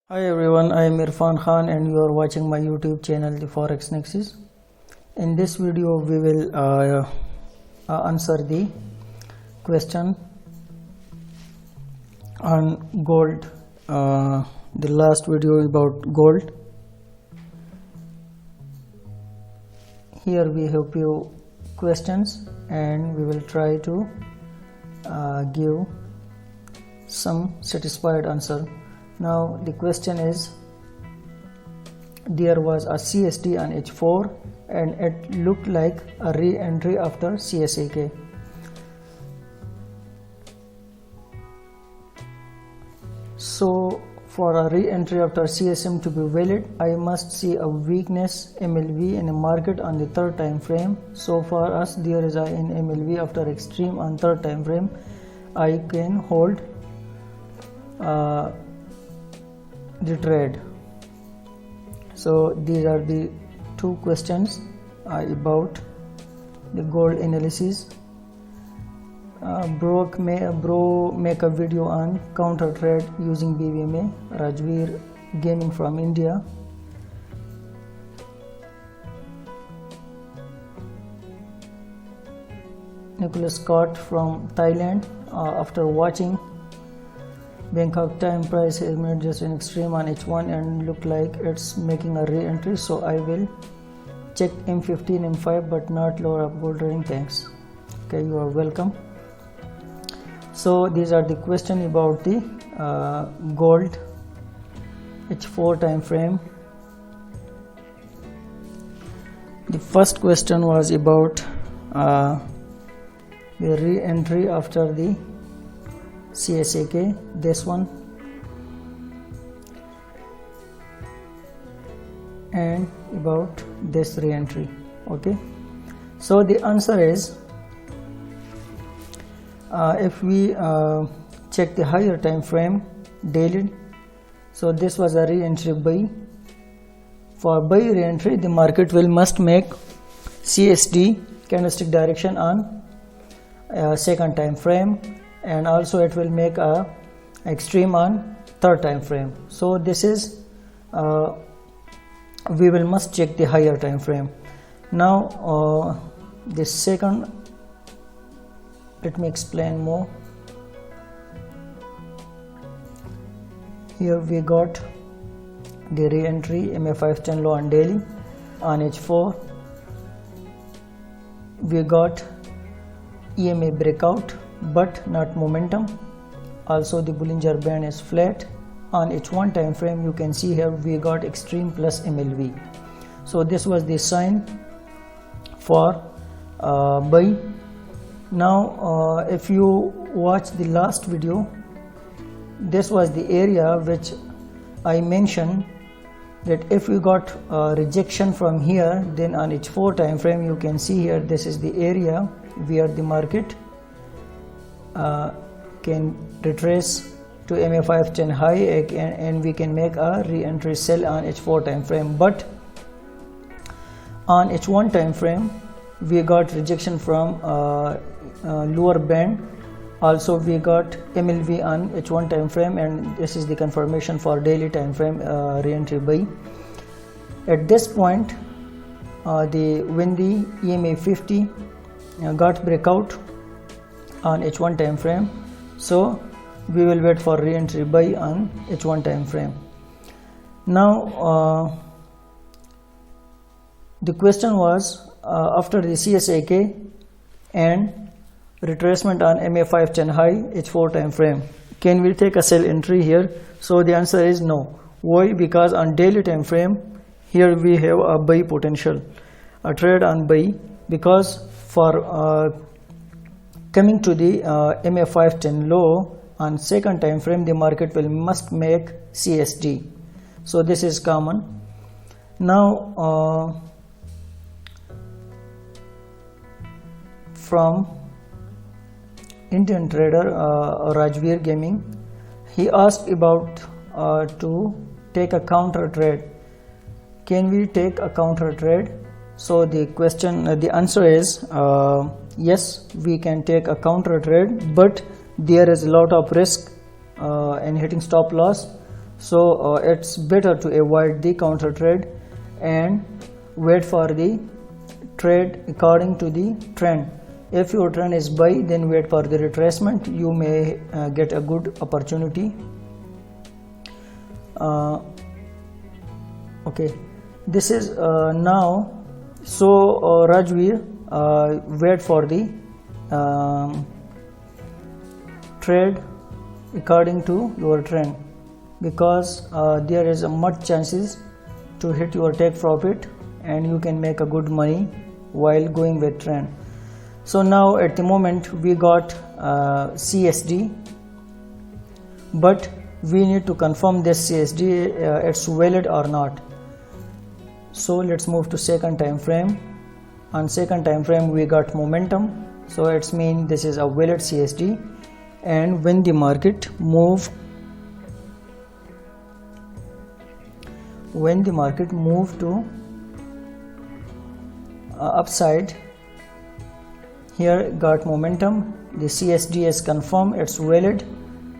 Hi everyone, I am Irfan Khan and you are watching my YouTube channel the Forex Nexus. In this video we will answer the question on gold, the last video about gold. Here we have few questions and we will try to give some satisfied answer. Now the question is, there was a CST on H4 and it looked like a re-entry after CSAK. So for a re-entry after CSM to be valid, I must see a weakness MLV in a market on the third time frame. So for us there is a in MLV after extreme on third time frame, I can hold the trade. So these are the two questions about the gold analysis. Bro make a video on counter trade using Bbma. Rajveer Gaming from India. Nicholas Scott from Thailand. After watching Bangkok time price has made just an extreme on H1 and look like it's making a re-entry, so I will check M15 M5 but not lower up gold trading. Thanks. Okay, you are welcome. So these are the question about the gold H4 time frame. The first question was about the re-entry after the CSAK, this one, and about this re-entry. Okay, so the answer is if we check the higher time frame daily, so this was a re-entry buy. For buy re-entry, the market must make CSD candlestick direction on second time frame, and also it will make a extreme on third time frame. So this is we must check the higher time frame. Now the second, let me explain more. Here we got the re-entry MA510 low on daily on H4. We got EMA breakout but not momentum. Also the Bollinger Band is flat. On H1 time frame you can see here we got extreme plus MLV. So this was the sign for buy. Now if you watch the last video, this was the area which I mentioned that if we got rejection from here, then on H4 time frame you can see here this is the area where the market can retrace to MA510 high and we can make a re-entry sell on H4 time frame. But on H1 time frame we got rejection from lower band. Also we got MLV on H1 time frame, and this is the confirmation for daily time frame re-entry buy. At this point when the EMA 50 got breakout on H1 time frame, so we will wait for re-entry buy on H1 time frame. Now the question was after the CSAK and retracement on MA510 high H4 time frame, can we take a sell entry here? So the answer is no. Why? Because on daily time frame here we have a buy potential, a trade on buy, because for coming to the MA510 low on second time frame the market must make CSD. So this is common. Now from Indian trader Rajveer Gaming, he asked about to take a counter trade. Can we take a counter trade? So the question, the answer is yes, we can take a counter trade, but there is a lot of risk in hitting stop loss. So it's better to avoid the counter trade and wait for the trade according to the trend. If your trend is buy, then wait for the retracement. You may get a good opportunity. Okay, this is now. So Rajveer, wait for the trade according to your trend, because there is a much chances to hit your take profit and you can make a good money while going with trend. So now at the moment we got CSD, but we need to confirm this CSD it's valid or not. So let's move to second time frame. On second time frame we got momentum, so it's mean this is a valid CSD. And when the market move to upside, here got momentum, the CSD is confirmed, it's valid.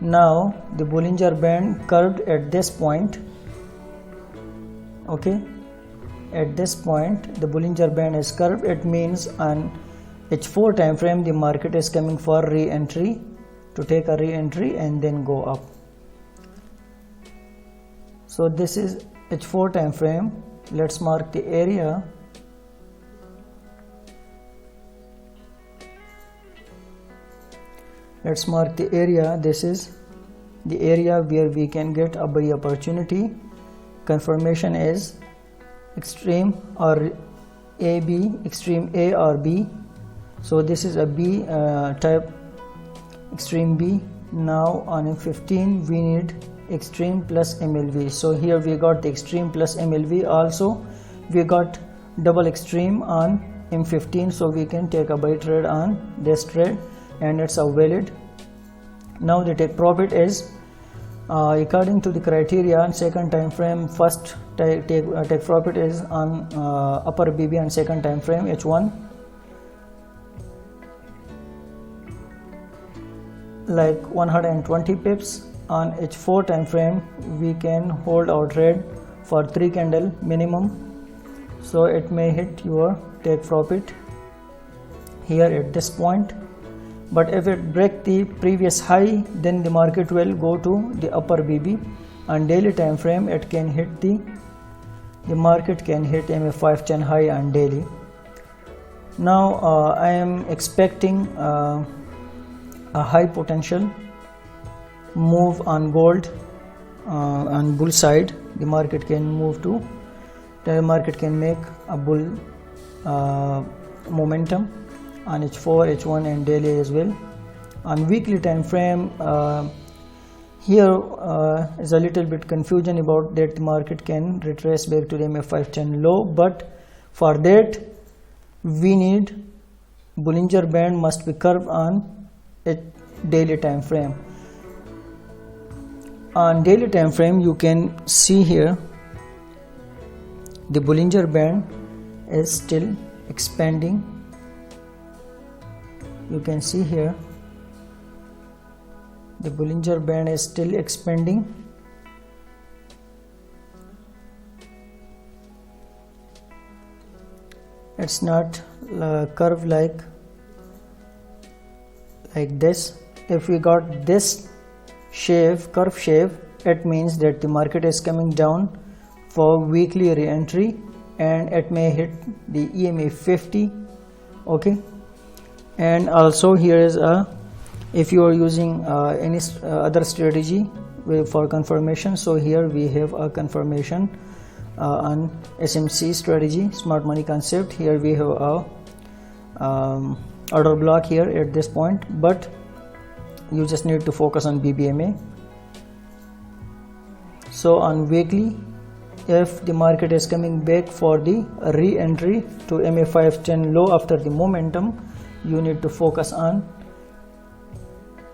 Now the Bollinger Band curved at this point. Okay, at this point the Bollinger Band is curved. It means on H4 time frame the market is coming for re-entry, to take a re-entry and then go up. So this is H4 time frame. Let's mark the area. Let's mark the area. This is the area where we can get a buy opportunity. Confirmation is extreme or AB, extreme A or B. So this is a B type, extreme B. Now on M15 we need extreme plus MLV. So here we got the extreme plus MLV. Also we got double extreme on M15, so we can take a buy trade on this trade and it's a valid. Now the take profit is according to the criteria on second time frame. First take profit is on upper BB on second time frame H1, like 120 pips. On H4 time frame we can hold our trade for 3 candle minimum, so it may hit your take profit here at this point. But if it break the previous high, then the market will go to the upper BB. On daily time frame it can hit the market can hit MA5 10 high on daily. Now I am expecting a high potential move on gold on bull side. The market can move to, the market can make a bull momentum on H4, H1 and daily as well. On weekly time frame here is a little bit confusion about that. The market can retrace back to the MA510 low, but for that we need Bollinger Band must be curved on a daily time frame. On daily time frame you can see here the Bollinger Band is still expanding. You can see here the Bollinger Band is still expanding. It's not curve like this. If we got this curve shape, it means that the market is coming down for weekly re-entry and it may hit the EMA 50. Okay, and also here is a, if you are using any other strategy for confirmation, so here we have a confirmation on SMC strategy, smart money concept. Here we have a order block here at this point, but you just need to focus on Bbma. So on weekly, if the market is coming back for the re-entry to MA510 low after the momentum, you need to focus on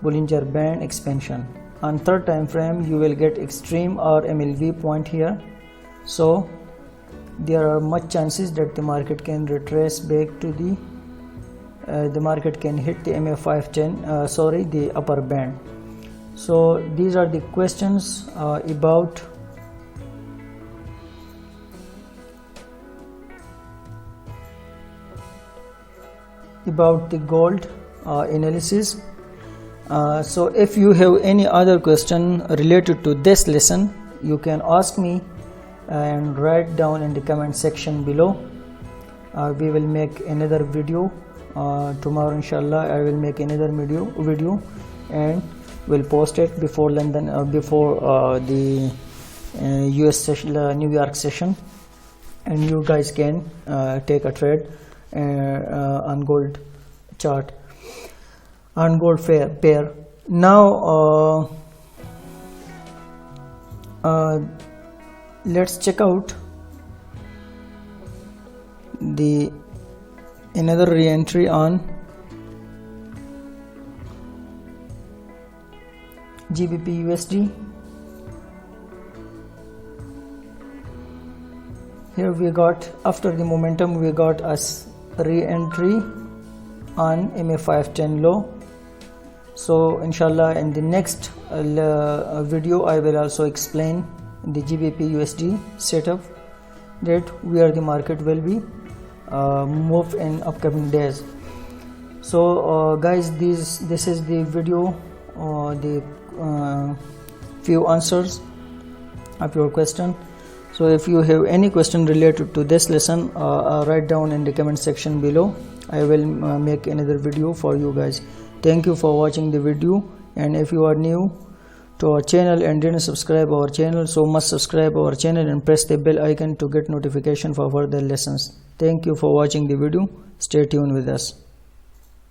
Bollinger Band expansion. On third time frame you will get extreme or MLV point here, so there are much chances that the market can retrace back to the market can hit the MA510 the upper band. So these are the questions about the gold analysis. So if you have any other question related to this lesson, you can ask me and write down in the comment section below. We will make another video tomorrow, inshallah. I will make another video and will post it before London, before the US session, New York session, and you guys can take a trade on gold chart, on gold pair. Now let's check out the another re-entry on GBP USD. Here we got, after the momentum, we got a re-entry on MA510 low. So inshallah in the next video I will also explain the GBP USD setup, that where the market will be move in upcoming days. So guys, this is the video, the few answers of your question. So if you have any question related to this lesson, write down in the comment section below. I will make another video for you guys. Thank you for watching the video, and if you are new to our channel and didn't subscribe our channel, so must subscribe our channel and press the bell icon to get notification for further lessons. Thank you for watching the video. Stay tuned with us.